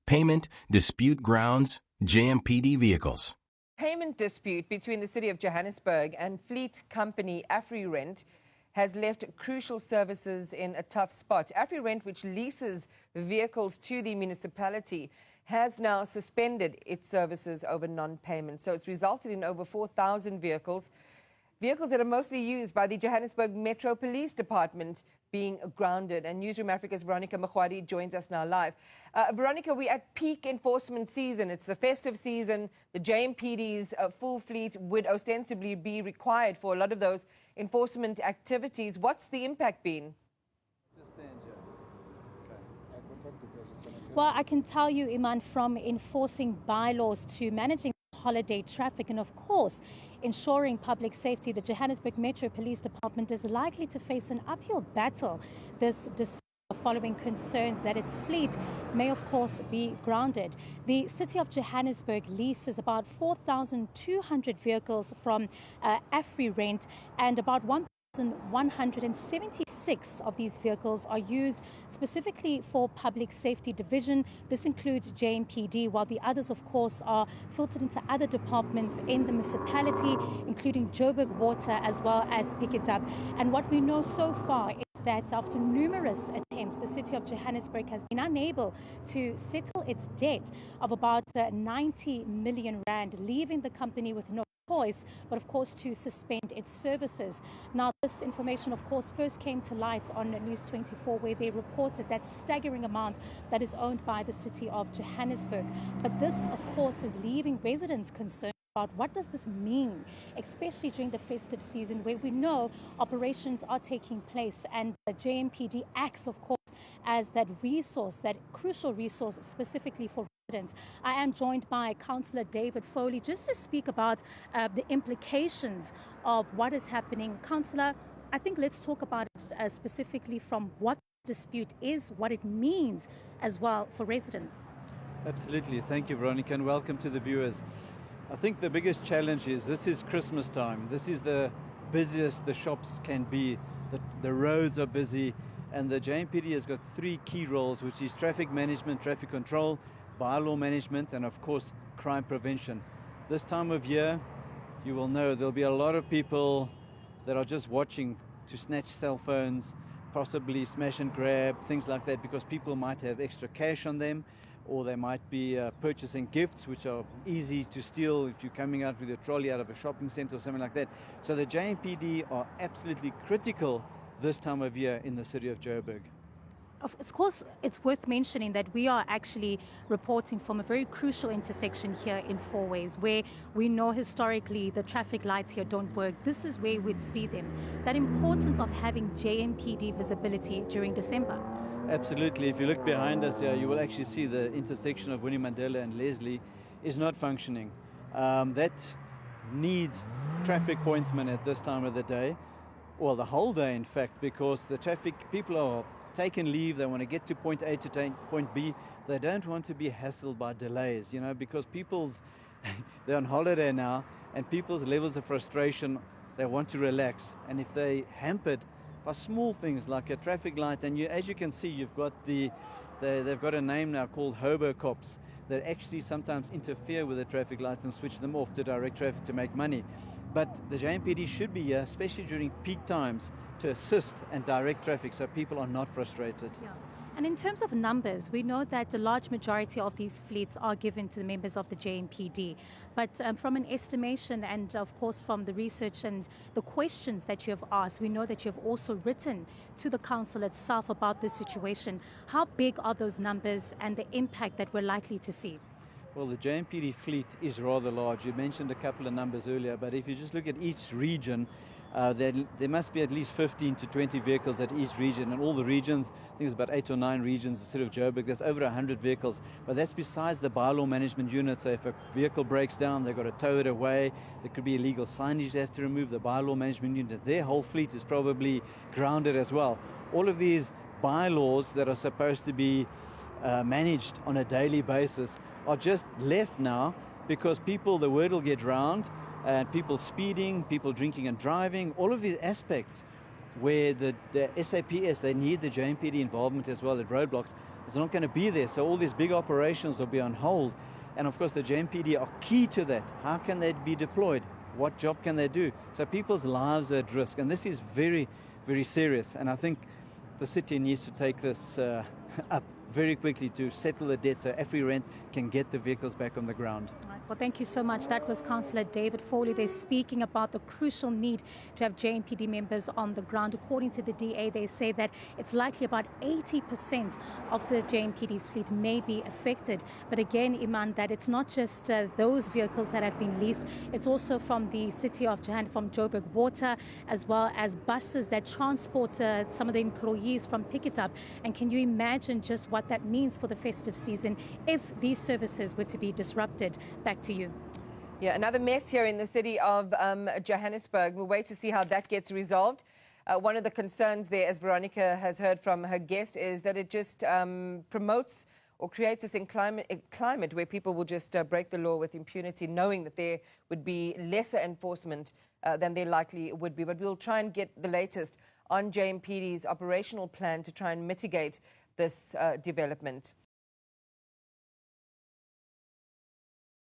payment, dispute grounds, JMPD vehicles. Payment dispute between the City of Johannesburg and fleet company AfriRent has left crucial services in a tough spot. AfriRent, which leases vehicles to the municipality, has now suspended its services over non-payment. So it's resulted in over 4,000 vehicles that are mostly used by the Johannesburg Metro Police Department being grounded. And Newsroom Africa's Veronica Mkhwadi joins us now live. Veronica, we're at peak enforcement season. It's the festive season. The JMPD's full fleet would ostensibly be required for a lot of those enforcement activities. What's the impact been? Well, I can tell you, Iman, from enforcing bylaws to managing holiday traffic and, of course, ensuring public safety, the Johannesburg Metro Police Department is likely to face an uphill battle this December following concerns that its fleet may, of course, be grounded. The City of Johannesburg leases about 4,200 vehicles from AfriRent, and about 176 of these vehicles are used specifically for public safety division. This includes JMPD, while the others, of course, are filtered into other departments in the municipality, including Joburg Water as well as Pick It Up. And what we know so far is that after numerous attempts, the City of Johannesburg has been unable to settle its debt of about 90 million rand, leaving the company with no choice, but of course to suspend its services. Now, this information, of course, first came to light on News 24, where they reported that staggering amount that is owned by the City of Johannesburg. But this, of course, is leaving residents concerned about what does this mean, especially during the festive season, where we know operations are taking place, and the JMPD acts, of course, as that resource, that crucial resource specifically for residents. I am joined by Councillor David Foley just to speak about the implications of what is happening. Councillor, I think let's talk about it specifically from what the dispute is, what it means as well for residents. Absolutely. Thank you, Veronica, and welcome to the viewers. I think the biggest challenge is this is Christmas time. This is the busiest the shops can be. The roads are busy, and the JMPD has got three key roles, which is traffic management, traffic control, bylaw management, and of course crime prevention. This time of year, you will know there'll be a lot of people that are just watching to snatch cell phones, possibly smash and grab, things like that, because people might have extra cash on them, or they might be purchasing gifts which are easy to steal if you're coming out with your trolley out of a shopping center or something like that. So the JMPD are absolutely critical this time of year in the city of Joburg. Of course, it's worth mentioning that we are actually reporting from a very crucial intersection here in Fourways, where we know historically the traffic lights here don't work. This is where we'd see them. That importance of having JMPD visibility during December. Absolutely. If you look behind us here, you will actually see the intersection of Winnie Mandela and Leslie is not functioning. That needs traffic pointsmen at this time of the day, well, the whole day, in fact, because the traffic, people are taking leave, they want to get to point A to point B. They don't want to be hassled by delays, you know, because they're on holiday now, and people's levels of frustration, they want to relax. And if they hampered by small things like a traffic light, and as you can see, you've got they've got a name now called hobo cops that actually sometimes interfere with the traffic lights and switch them off to direct traffic to make money. But the JMPD should be here, especially during peak times, to assist and direct traffic so people are not frustrated. Yeah. And in terms of numbers, we know that a large majority of these fleets are given to the members of the JMPD. But from an estimation and, of course, from the research and the questions that you have asked, we know that you have also written to the council itself about this situation. How big are those numbers and the impact that we're likely to see? Well, the JMPD fleet is rather large. You mentioned a couple of numbers earlier, but if you just look at each region, there must be at least 15 to 20 vehicles at each region, and all the regions, I think it's about 8 or 9 regions, the city of Joburg, there's over 100 vehicles, but that's besides the bylaw management unit. So if a vehicle breaks down, they've got to tow it away, there could be illegal signage they have to remove. The bylaw management unit, their whole fleet is probably grounded as well. All of these bylaws that are supposed to be managed on a daily basis are just left now because the word will get round, and people speeding, people drinking and driving, all of these aspects where the SAPS, they need the JMPD involvement as well at roadblocks. is not going to be there. So all these big operations will be on hold. And of course, the JMPD are key to that. How can they be deployed? What job can they do? So people's lives are at risk. And this is very, very serious. And I think the city needs to take this up very quickly to settle the debt so AfriRent can get the vehicles back on the ground. Well, thank you so much. That was Councillor David Foley. They're speaking about the crucial need to have JMPD members on the ground. According to the DA, they say that it's likely about 80% of the JMPD's fleet may be affected. But again, Iman, that it's not just those vehicles that have been leased. It's also from the city of Johannesburg, from Joburg Water, as well as buses that transport some of the employees from Pick It Up. And can you imagine just what that means for the festive season if these services were to be disrupted? Back to you. Yeah, another mess here in the city of Johannesburg. We'll wait to see how that gets resolved. One of the concerns there, as Veronica has heard from her guest, is that it just promotes or creates this climate where people will just break the law with impunity, knowing that there would be lesser enforcement than there likely would be. But we'll try and get the latest on JMPD's operational plan to try and mitigate this development.